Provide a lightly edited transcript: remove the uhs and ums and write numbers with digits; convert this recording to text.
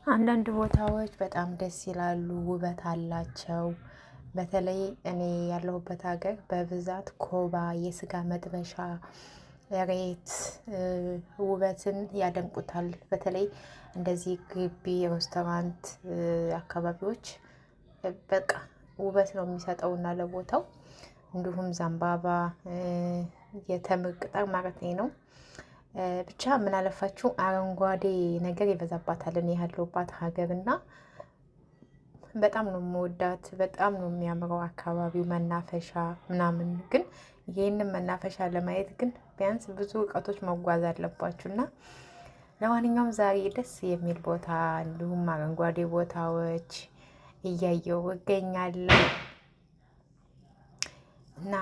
አንዳንድ ቦታዎች በጣም ደስ ይላሉ፣ ውበት አላቸው። በተለይ እኔ ያለሁበት ሀገር በብዛት ኮባ፣ የስጋ መጥበሻ፣ ሬት ውበትን ያደምቁታል። በተለይ እንደዚህ ግቢ ሬስቶራንት አካባቢዎች በቃ ውበት ነው የሚሰጠውና ለቦታው እንዲሁም ዘንባባ የተምር ቅጠል ማለት ነው። ብቻ ምን አለፋችሁ አረንጓዴ ነገር ይበዛባታል። እኔ ያለሁባት ሀገር እና በጣም ነው የምወዳት። በጣም ነው የሚያምረው አካባቢው መናፈሻ ምናምን። ግን ይህንን መናፈሻ ለማየት ግን ቢያንስ ብዙ እውቀቶች መጓዝ አለባችሁ እና ለማንኛውም ዛሬ ደስ የሚል ቦታ እንዲሁም አረንጓዴ ቦታዎች እያየው እገኛለሁ እና